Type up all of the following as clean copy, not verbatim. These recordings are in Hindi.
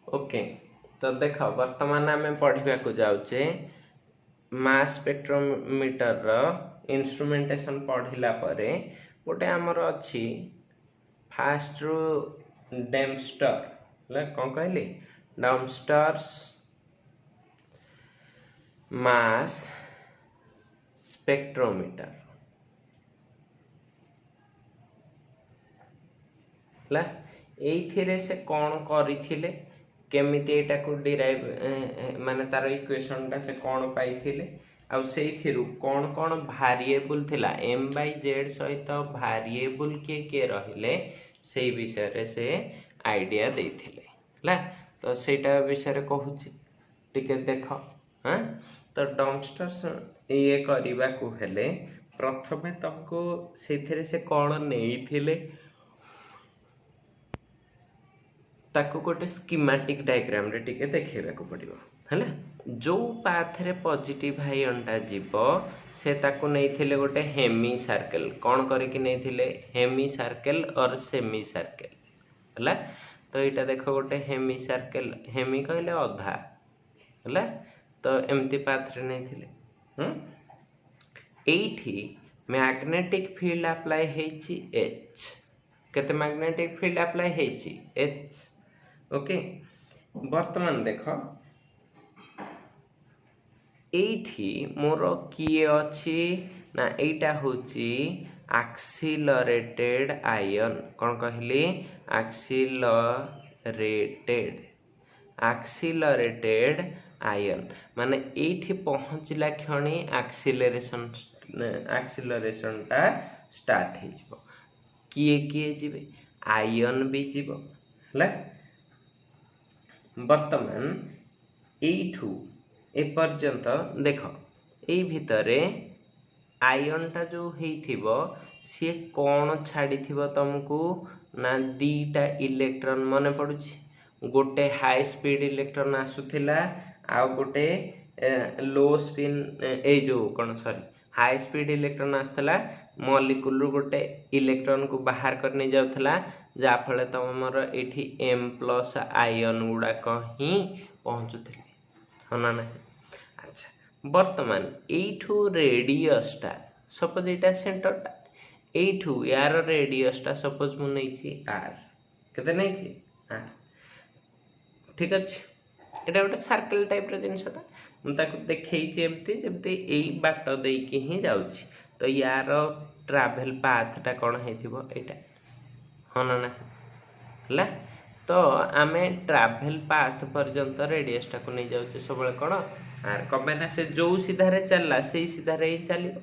ओके तो देख वर्तमान आम पढ़ा जाऊे मास स्पेक्ट्रोमीटर इंस्ट्रुमेंटेशन पढ़ला परे गोटे आमर अच्छी फास्ट रु डेम्स्टर कौन कहली डम्स्टर्स मास स्पेक्ट्रोमीटर है ये से कौन करथिले केमिति एटा को डिराइव माने तार इक्वेशनटा से कौन पाइथिले आउ सेइथिरु कौन कौन भारिएबल थिला m बाय z सहित भारिएबल के रहिले से विषय रे से आइडिया देथिले ला तो सेटा विषय रे कहूची टिके देख हां तो डम्स्टर्स ये करबा को हेले प्रथमे तुमको सेथिरे से कौन नेइथिले ताको गोटे स्कीमेटिक डायग्राम रे टिके देखेबा को पड़िबो हैला जो पाथ रे पॉजिटिव आयनटा जीवो से ताको नेइथिले गोटे हेमी सर्कल कोन करे कि नेइथिले हेमी सर्कल और सेमी सर्कल हैला तो एटा देखो गोटे हेमी सर्कल हेमी कहले आधा हैला तो एम्ति पाथ रे नेइथिले एठी मैग्नेटिक फील्ड अप्लाई हेची H केते मैग्नेटिक फील्ड अप्लाई हेची H ओके वर्तमान देख एठी मोर किए अच्छी ना एटा होची एक्सीलरेटेड आयन कौन कहली एक्सीलरेटेड आयन माने एठी पहुंचला क्षणी एक्सीलरेशन टा स्टार्ट हे जिवो किए किए जिवे आयन भी जिवो हला वर्तमान एठू ए पर्यंत देख ए भितरे आयनटा जो हेइथिबो सी कौन छाड़ी तुमको ना दीटा इलेक्ट्रॉन मन पड़ुछि गोटे हाई स्पीड इलेक्ट्रॉन आसुथिला आ गोटे लो स्पिन ए जो कौन सॉरी हाई स्पीड इलेक्ट्रॉन आसला मॉलिक्यूल रु गोटे इलेक्ट्रॉन को बाहर करने जाउथला जा फले तमर एठी M+ आयन गुड़ाक ही पहुँचुथिले हना ना अच्छा वर्तमान एठू रेडियसटा सपोज एटा सेंटरटा एठू यार रेडियसटा सपोज मु नैछि r केते नैछि r ठीक अछि एटा गोटे सर्कल टाइप रे जिनसटा मु ताको देखैछि एम्ति एई बाट देकी ही जाउछि तो यार ट्रैवल पाथटा कोन हेथिबो एटा हना ना हला तो आमे ट्रैवल पाथ पर्यंत रेडियसटा को नै जाउछि सबले कोन आर कमेना से जो सीधा रे चलला सेई सीधा रे ही चलिबो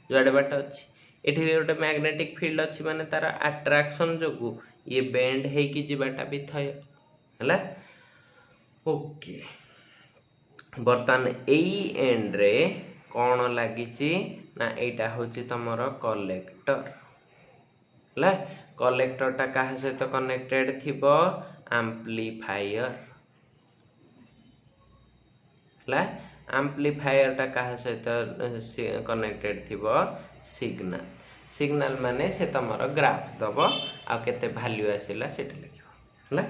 जोडे बाट अछि एठी गोटे मैग्नेटिक फील्ड अछि माने तार अट्रैक्शन जोगु ये बेंड हे कि जिबाटा भी थय हला ओके बर्तमान एई एंड रे कौन लगी ना एटा होची तमरो कलेक्टर ला कलेक्टर टा कहा सहित कनेक्टेड थिबो एम्प्लीफायर ला एम्प्लीफायर टा कहा सहित कनेक्टेड थिबो सिग्नल सिग्नल माने से तमरो ग्राफ दबो आ केते वैल्यू आसिला सेटा लिखिबो ला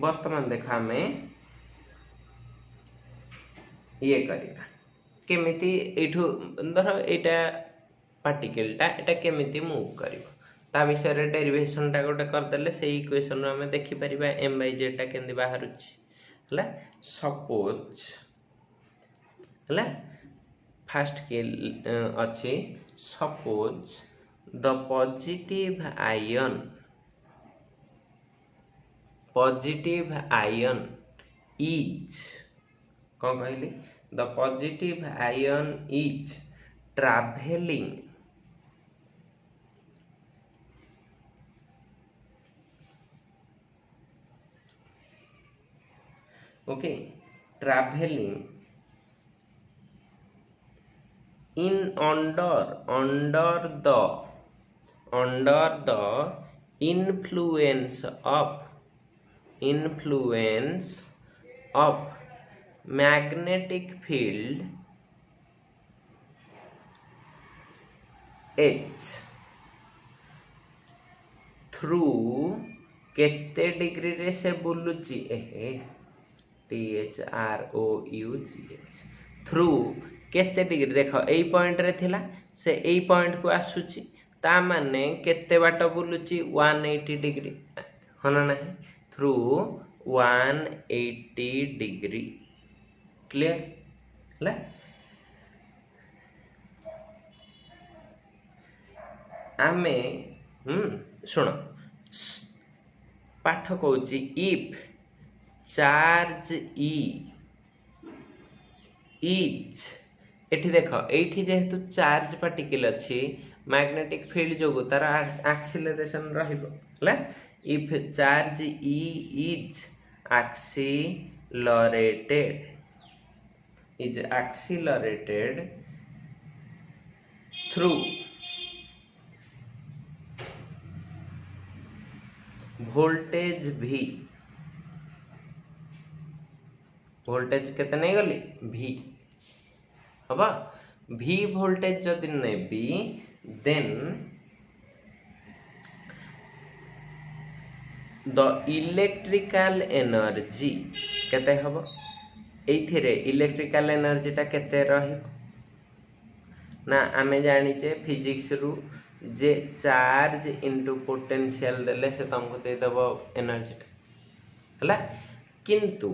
वर्तमान देखा हमें ये करिबा केमिति एठू धर एटा पार्टिकलटा एटा केमिति मूव करिवो ता विषय रे डेरिवेशन टा गोटे कर देले सेही इक्वेशन रो हमें देखि परिबा m/z टा केंदी बाहरुछि हला सपोज हला फर्स्ट के अछि suppose the positive ion is कौन कहली the positive ion is travelling okay travelling in under the influence of magnetic field H through केते डिग्री रे से बुलुची एहे THROUGH थ्रू केते डिग्री देख एई पॉइंट रे थिला से एई पॉइंट को आसुची ता माने केते बाट बुलुची 180 डिग्री हना नहीं थ्रू 180 डिग्री क्लियर ले आमे सुन पाठ कहूची इफ चार्ज ई इज एठी देख एठी जेहेतु चार्ज पार्टिकल अच्छी मैग्नेटिक फील्ड जो तार एक्सीलरेशन रहिबो हला if charge E is accelerated through voltage V voltage केते नहीं गली V हबा V वोल्टेज जदि नेबी देन द इलेक्ट्रिकल एनर्जी केते हबो एथिरे इलेक्ट्रिकल एनर्जीटा केते रहिबो ना आमे जानिचे फिजिक्स रु जे चार्ज इनटू पोटेंशियल देले से तुमको दे दबो एनर्जी हला किंतु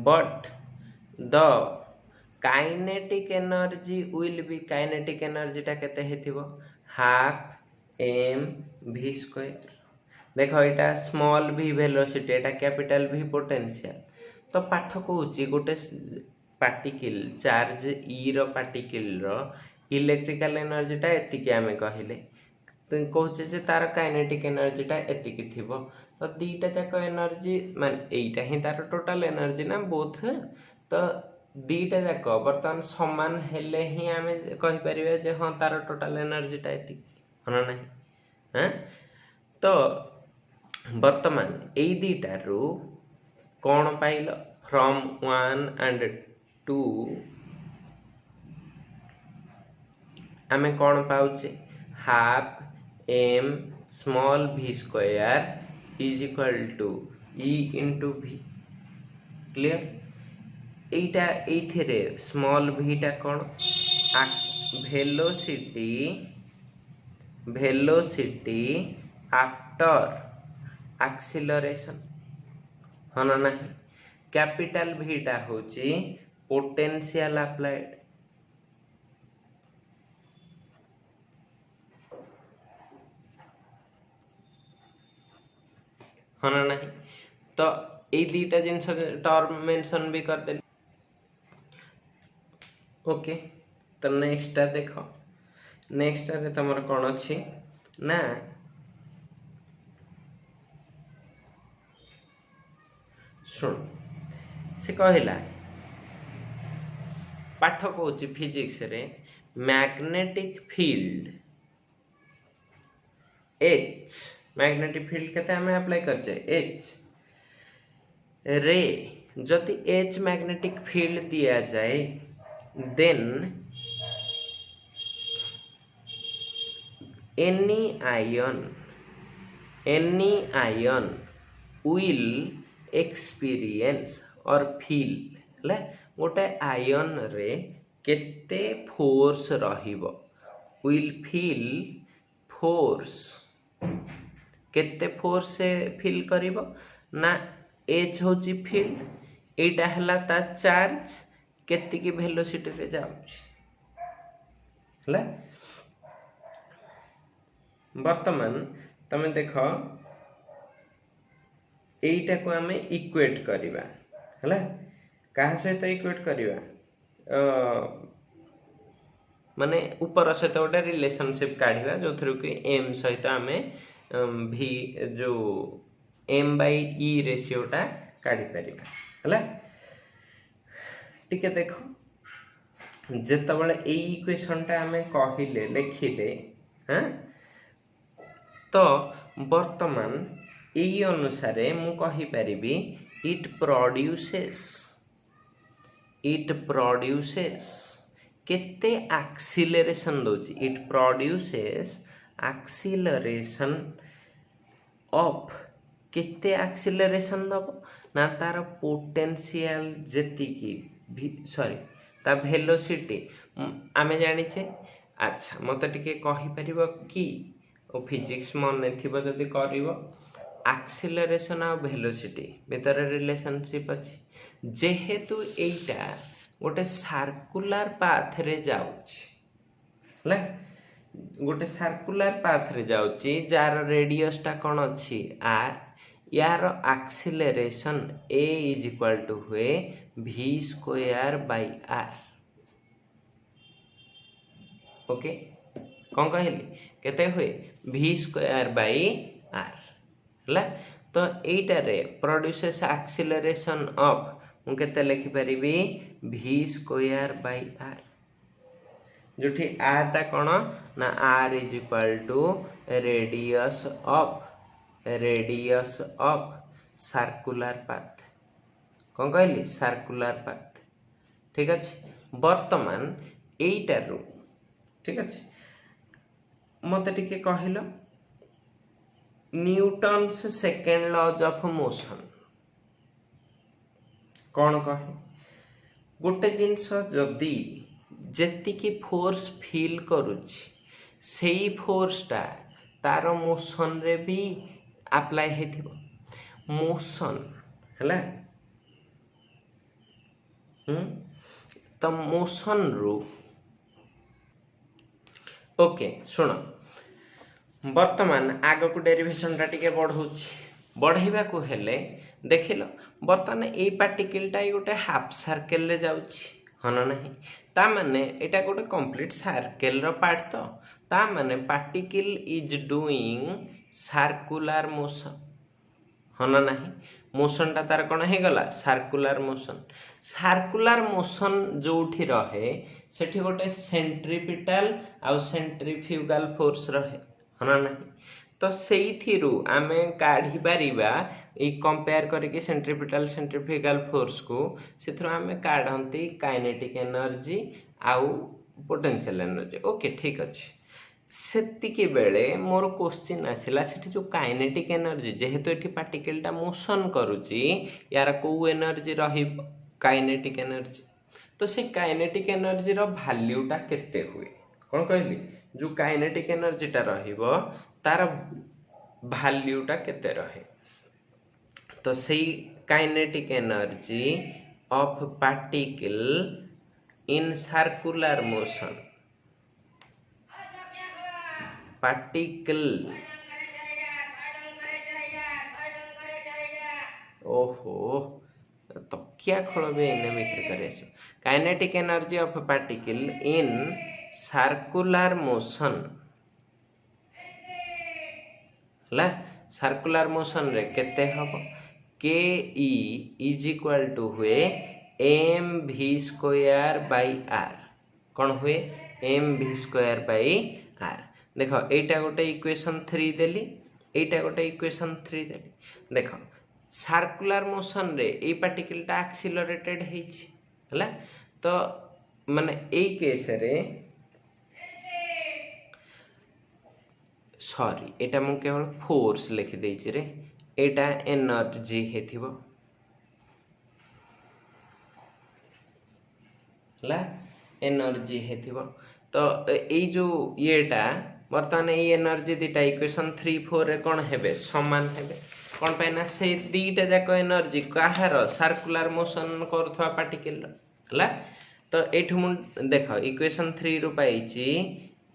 but the kinetic energy will be kinetic एनर्जीटा केते हेतिबो हाफ एम v स्क्वायर देखो यहाँ स्मॉल v वेलोसिटी एटा कैपिटल V पोटेंशियल तो पाठ कहूँ गोटे पार्टिकल चार्ज ई रो पार्टिकल रो इलेक्ट्रिकल एनर्जीटा एतिकी आमे कहले तो कहूचे जे तार काइनेटिक एनर्जीटा एतिकी थिबो तो दीटा जाक एनर्जी माने एटा ही तार टोटल एनर्जी ना बोथ तो दीटा जाक बर्तमान समान हेले ही आमे कहि परिबे जे हां तार टोटल एनर्जीटा एतिकी हना नहीं हां तो वर्तमान एई दीटा रु कौन पाइल फ्रॉम 1 and 2 आमे कौन पाउचे half m small v square is equal to e into v clear एटा एथिरे स्मॉल v टा कौन वेलोसिटी आफ्टर एक्सीलरेशन हना नहीं कैपिटल V टा होची पोटेंशियल अप्लाइड हना नहीं तो ए दीटा जिनस टर्म मेंशन भी कर दे ओके तो नेक्स्ट टा देखो नेक्स्ट रे तमर कोन अछि ना सुन से कहला पाठ कहूँ फिजिक्स रे magnetic field H magnetic field केते हमें अप्लाई करछे H रे जदि H मैग्नेटिक फील्ड दिया जाए then any ion will experience और feel ले गोटे आयन रे केते फोर्स रहिबो will feel फोर्स केते फोर्स से फील करिबो ना H होची फील्ड एटा हला ता चार्ज केते की वेलोसिटी रे जाउछ हला वर्तमान तमे देखो एटा को हमें इक्वेट करिबा हला कहा सहित इक्वेट करिबा माने ऊपर सहित गोटे रिलेशनशिप काढिबा जो थ्रू कि m सहित हमें v जो m/e रेशियोटा काढी परिबा हला ठीक है देखो जेतबले ए इक्वेशनटा हमें कहिले लिखिले हां तो वर्तमान एई अनुसारे मु कहि परिबी इट प्रोड्यूसेस केते एक्सीलरेशन दोची इट प्रोड्यूसेस एक्सीलरेशन ऑफ केते एक्सीलरेशन दब ना तार पोटेंशियल जेतिकी सॉरी ता वेलोसिटी आमे जानिचे। अच्छा मत टिके कहि परिबो कि ओ फिजिक्स मन थिबो जदि करिवो एक्सीलरेशन आ वेलोसिटी भितर रिलेशनशिप अछि जेहेतु एटा गोटे सर्कुलर पाथ रे जाउछि ले गोटे सर्कुलर पाथ रे जाउछि जार रेडियस टा कोन अछि r यार acceleration a is equal to हुए v square by r okay कौन कहली केते हुए v स्क्वायर बाय r हला तो एटा रे प्रोड्यूसेस एक्सीलरेशन ऑफ मु केते लिखि परिबी v स्क्वायर बाय r जोठी r ता कोन ना r is equal to radius of circular path कौन कहली सर्कुलर पाथ ठीक अछि वर्तमान एटा रो ठीक अछि मते टिके कहिलो Newton's second laws of motion कौन कहे गोटे जिनस जदि जेतिकी फोर्स फील करुछि सेई फोर्स टा तार मोशन रे भी अप्लाई हेथिबो मोशन हला तो मोशन रो ओके सुनो वर्तमान आग को डेरिवेशन टा टिके बढ़ौछि बढ़ेबा को हेले देखिलो वर्तमान ए पार्टिकल टा गोटे हाफ सर्कल रे जाउछि हन नाही ता माने एटा गोटे कंप्लीट सर्कल रो पार्ट तो ता माने particle is doing circular motion हन नाही मोशन टा तार कोन हे गला सर्कुलर मोशन जोठी रहे सेठी गोटे सेंट्रीपिटल आ सेंट्रीफ्यूगल फोर्स रहे हन नाही तो सेई थिरु आमे काढी परिबा ए कंपेयर करके सेंट्रीपिटल सेंट्रीफ्यूगल फोर्स को सेथरो आमे काढंती काइनेटिक एनर्जी आउ पोटेंशियल एनर्जी ओके ठीक अछि सेतिके बेले मोर क्वेश्चन आसिला सेठी जो काइनेटिक एनर्जी जेहेतु एठी पार्टिकल टा मोशन करूची यार को एनर्जी रही काइनेटिक एनर्जी तो से काइनेटिक एनर्जी रो वैल्यू टा केते हुए कोन कहली जो काइनेटिक एनर्जी टा रहिबो तार वैल्यू टा केते रहे तो सेई kinetic energy of particle in circular motion particle ओहो तो क्या खोल भी इन्हें बिक्री करे kinetic energy of particle in circular motion ला सर्कुलर मोशन रे केते हबो K E is equal to हुए M we square by R कौन हुए M we square by R देखो एटा गोटे इक्वेशन 3 देली एटा गोटे इक्वेशन 3 देली देखो सर्कुलर मोशन रे ए पार्टिकल टा एक्सीलरेटेड हेछि हला तो माने ए केस रे सॉरी एटा मु केवल फोर्स लिखि देछि रे एटा एनर्जी हेथिबो हला एनर्जी हेथिबो तो ए जो येटा वर्तमान ए एनर्जी दिटा इक्वेशन 3 4 रे कोन हेबे समान हेबे कोन पैना से दीटा जाक एनर्जी काहार सर्कुलर मोशन करथवा पार्टिकल हला तो एठु मु देखो इक्वेशन 3 रु पाइची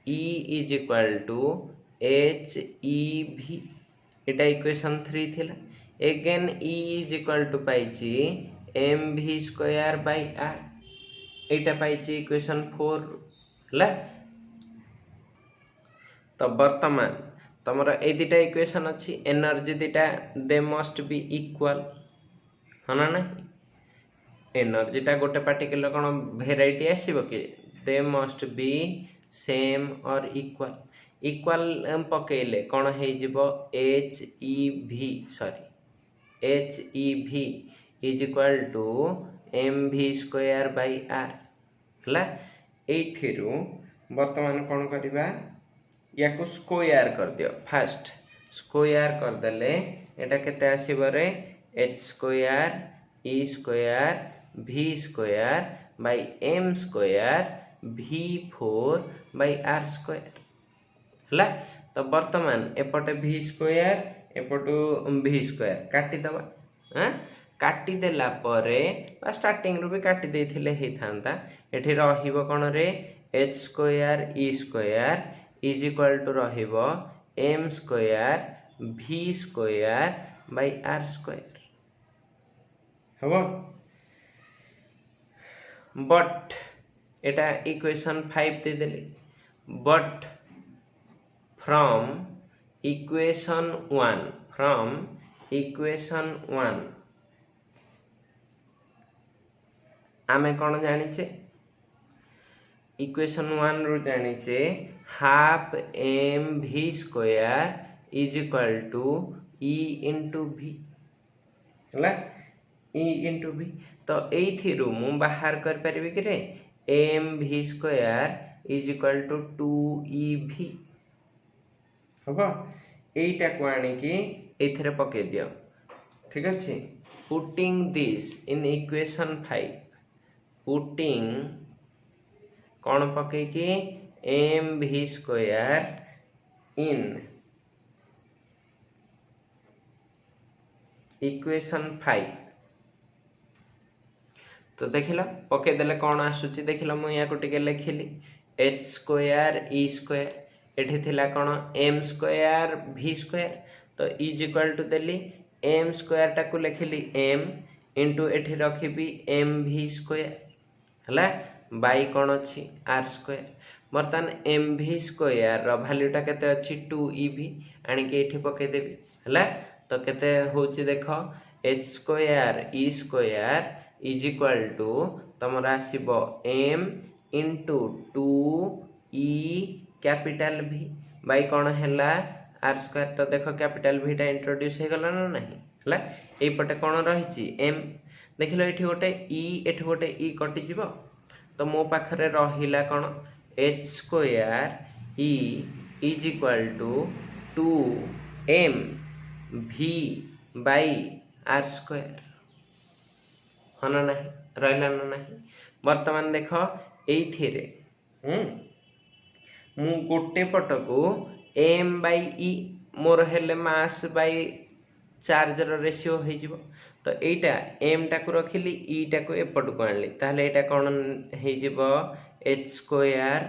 E is equal to h ई भी एटा इक्वेशन 3 थिला again E is equal to पाइची m we square by r एटा पाइची इक्वेशन 4 हला तो वर्तमान तमरा ए दिटा इक्वेशन अछि एनर्जी दिटा दे मस्ट बी इक्वल हना ना एनर्जी टा गोटे पार्टिकल कोन वेराइटी आसीबो कि दे मस्ट बी सेम और इक्वल पकेले कोन हे जिवो H E V sorry H E V is equal to M we square by R हला एथिरु वर्तमान कोन करबा या को स्क्वायर कर दियो फास्ट स्क्वायर करदेले एटा केते आसीबो रे h square e square v square by m square v4 by r square हला। तो वर्तमान एपटे v स्क्वायर एपटू v स्क्वायर काटी दबा हां काटी देला परे बा स्टार्टिंग रु भी काटी देथिले हे थांता एठी रहिबो कोन रे h square e square is equal to रहिबो m square v square by r square हबो। बट एटा इक्वेशन 5 दे देली बट फ्रॉम इक्वेशन 1 आमे कौन जानिचे इक्वेशन 1 रु जानिचे half M v square is equal to e into v हला e इंटू v। तो एथि रु मु बाहर कर परबी कि रे M v square is equal to 2ev हबो। एटा को आनी कि एथरे पके दियो ठीक अछि। Putting this in equation 5 putting कौन पके कि M v square in equation 5 तो देखिला पके देले कौन आसुची देखिला मु या को टिके लिखिली h स्क्वायर e स्क्वायर एठी थिला कौन m स्क्वायर v स्क्वायर तो इज इक्वल टू देली m स्क्वायर टा को लिखिली m इंटू एठी रखिबी m v स्क्वायर हला बाई कौन अछि r स्क्वायर। बर्तन m v स्क्वायर रो वैल्यू टा केते अछि 2ev आनी के एठी पके देबी हला। तो केते होची देखो h square e square is equal to तमरा आसीबो m into 2e capital v by कौन हैला r स्क्वायर। तो देखो कैपिटल v टा इंट्रोड्यूस हे गला ना नहीं हला। ए पटे कौन रहिची m देखिलो एठी गोटे e एठी गोटे e कटि जिवो तो मो पाखरे रहिला कौन h square e is equal to 2m v by r square हना नहीं रहला ना नहीं। वर्तमान देखो एथिरे मु गोटे पटको m बाई e मोर हेले मास बाई चार्ज रो रेशियो हे जिवो तो एटा m टा को रखिली e टा को एपट को आनली ताले एटा कोन हे जिवो h square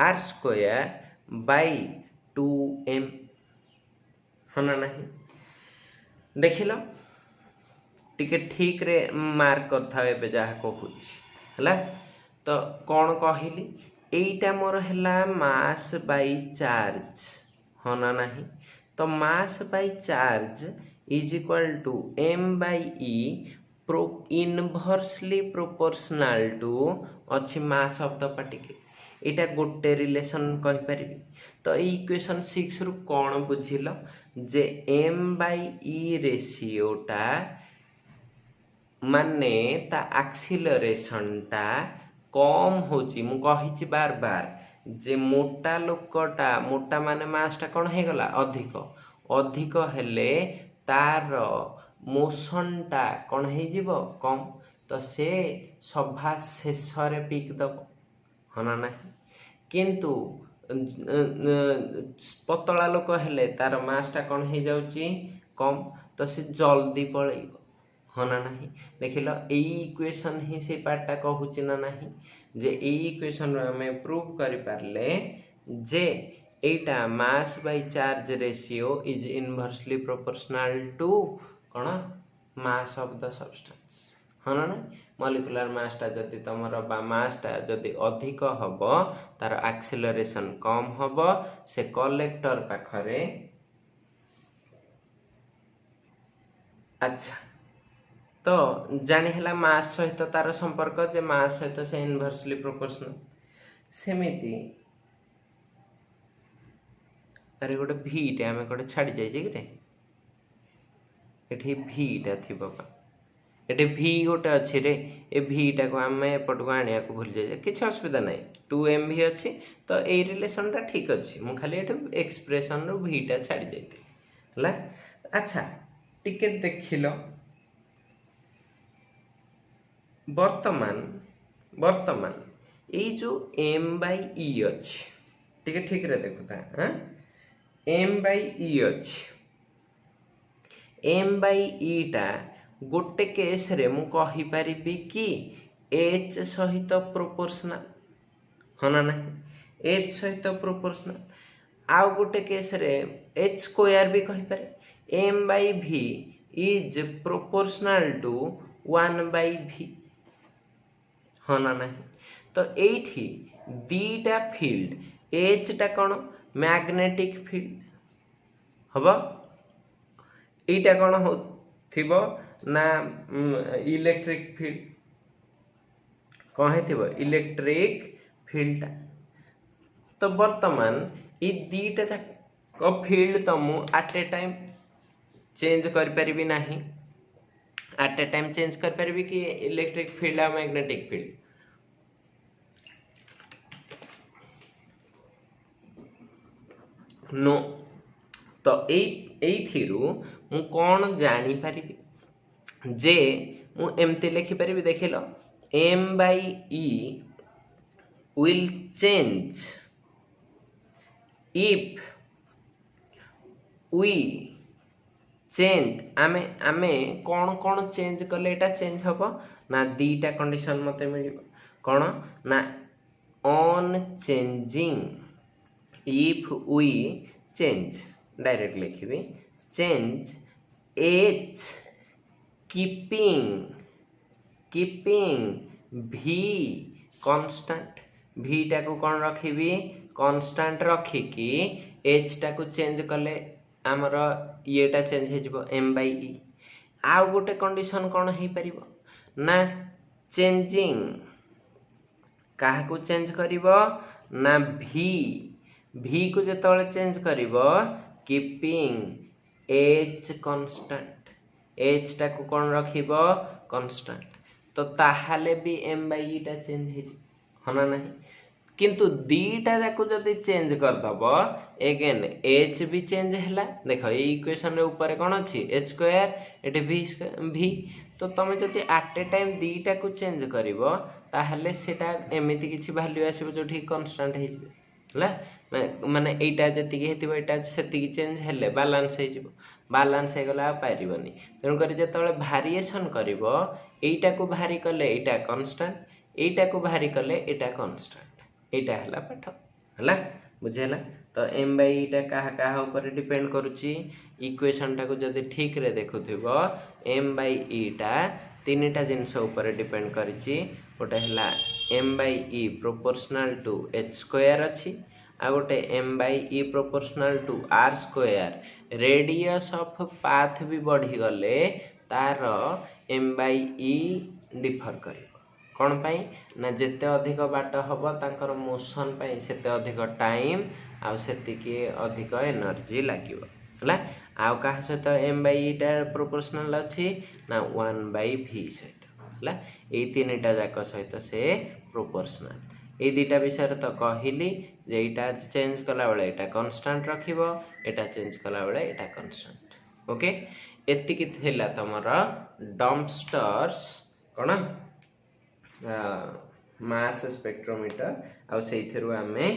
r square by 2m हना नहीं देखिलो टिके ठीक रे मार्क करथावे बे जहा कहूची हला। तो कौन कहिली एटा मोर हला मास बाई चार्ज होना नहीं तो mass by charge is equal to m by e pro inversely proportional to अच्छी मास ऑफ द पार्टिकल एटा गोटे रिलेशन कहि परिबी। तो इक्वेशन 6 रु कौन बुझिलो जे m बाई e रेशियो टा माने ता एक्सीलरेशन टा कम होची मु कहिची बार बार जे मोटा लोकटा मोटा माने मास टा कोन हे गला अधिक अधिक हेले तार मोशन टा कोन हे जिवो कम तो से सभा शेष रे पिक दब हना नहीं। किंतु पतला लोक हेले तार मास टा कोन हे जाउची कम तो से जल्दी पळेइबो हना नहीं। देखिलो ए इक्वेशन ही से पार्टा कहूची ना नहीं जे ए इक्वेशन रो हमें प्रूव करि पारले जे एटा mass by charge ratio is inversely proportional to कोन मास ऑफ द सब्सटेंस हना ना। मॉलिक्यूलर मास टा जदी तमरो बा मास टा जदी अधिक हबो तार एक्सीलरेशन कम हबो से कलेक्टर पाखरे अच्छा। तो जानी हला मास सहित तार संपर्क जे मास सहित से इनवर्सली प्रोपोर्शनल सेमिति अरे गोटे v टे हमें गोटे छाड़ी जाई जे रे एठी v टा थी बाबा एठी v गोटे अछि रे ए v टा को हमें एपट को आनिया को भूल जाय किछ असुविधा नै 2m v अछि तो ए रिलेशन टा ठीक अछि मु खाली एठी एक्सप्रेशन रो v टा छाड़ी जाईते है। अच्छा टिके देखिल वर्तमान वर्तमान ये जो m बाई e अच्छी टिके ठीक रे देखुता हाँ m बाई e अच्छी m बाई e टा गोटे केस रे मु कहि परिबी कि h सहित प्रोपोर्शनल हाँ ना h सहित प्रोपोर्शनल आउ गोटे केस रे h स्क्वायर भी कहि पारे m by v is proportional to 1 by v हाँ ना नहीं तो एठी दीटा फील्ड एच टा कौन मैग्नेटिक फील्ड हम एटा कौन हो थिबो ना इलेक्ट्रिक फील्ड कौन है इलेक्ट्रिक फील्ड तो वर्तमान ये दीटा को फील्ड तो मु एट ए टाइम चेंज कर परिबी नहीं एट ए टाइम चेंज कर परिबी कि इलेक्ट्रिक फील्ड और मैग्नेटिक फील्ड नो तो एइथिरु मु कौन जानी परिबी जे मु एमती लिखि परिबी देखिलो m by e will change if we change आमे कौन कौन चेंज कले एटा चेंज हबो ना दीटा कंडीशन मते मिलिबो कौन ना on changing if we change direct लिखिबी change h keeping v constant v टा को कौन रखिबी कांस्टेंट रखिकी h टा को चेंज कले आमर येटा चेंज हो जिवो m by e आउ गोटे कंडीशन कौन हो परिबो ना चेंजिंग काहा को चेंज करिवो ना v को जेतले चेंज करिवो कीपिंग h कांस्टेंट h टा को कौन रखिबो कांस्टेंट तो ताहाले भी m by e टा चेंज हे हना नहीं किंतु दीटा जाको जदि चेंज कर दबो अगेन h भी चेंज हैला देखो ए इक्वेशन रे ऊपर कोन अछि h स्क्वायर एटे v तो तमे जदि एट ए टाइम दीटा को चेंज करिवो ताहाले सेटा एमिति किछि वैल्यू आसीबो जो ठीक कांस्टेंट हे जिवो हला माने एटा जति के हेतिबो एटा सेति की चेंज हेले बैलेंस हे जिवो बैलेंस हे गला पारिबोनी तेनु करी जेतले वेरिएशन करिवो एटा को भारी कले एटा कांस्टेंट एटा को भारी कले एटा कांस्टेंट एटा हला पाठ हला बुझेला तो m by e टा काहा काहा ऊपर डिपेंड करूची इक्वेशन टा को जदि ठीक रे देखुथिबो m by e टा तीनटा जिंस ऊपर डिपेंड करिची गोटे हला m by e proportional to h square अछि आ गोटे m by e proportional to r square radius of path भी बढ़ी गले तार m by e डिफर करिवो कौन पाई ना जेते अधिक बाट हबो तांकर मोशन पाई सेते अधिक टाइम आ सेति के अधिक एनर्जी लागिवो हला आउ का सहित m by e टा प्रोपोर्शनल अछि ना 1 by v सहित हला ए तीनटा जाक सहित से प्रोपोर्शनल ए दीटा विषय तो कहिली जे एटा चेंज कला बेले एटा कांस्टेंट रखिबो एटा चेंज कला बेले एटा कांस्टेंट ओके एति कि थिला तमरा डम्पस्टर्स कोन मास स्पेक्ट्रोमीटर आ सेइथरु आमे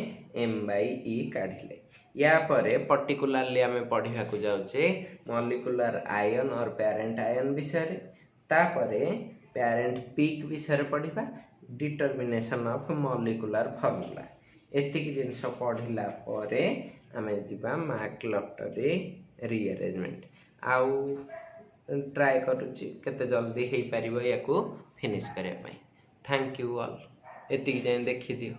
m by e काढिले या परे पर्टिकुलरली आमे पढिबा को जाउचे मॉलिक्यूलर आयन और पेरेंट आयन विषय रे ता परे पेरेंट पीक विषय रे पढिबा डिटरमिनेशन ऑफ मॉलिक्यूलर फार्मूला एतिकी जिंस पढिला परे आमे जिबा मैक्लॉफ्टरी रीअरेंजमेंट आउ ट्राई करूची केते जल्दी हे परिबो याको फिनिश करे पई थैंक यू ऑल एतिकी जाय देखि दियो।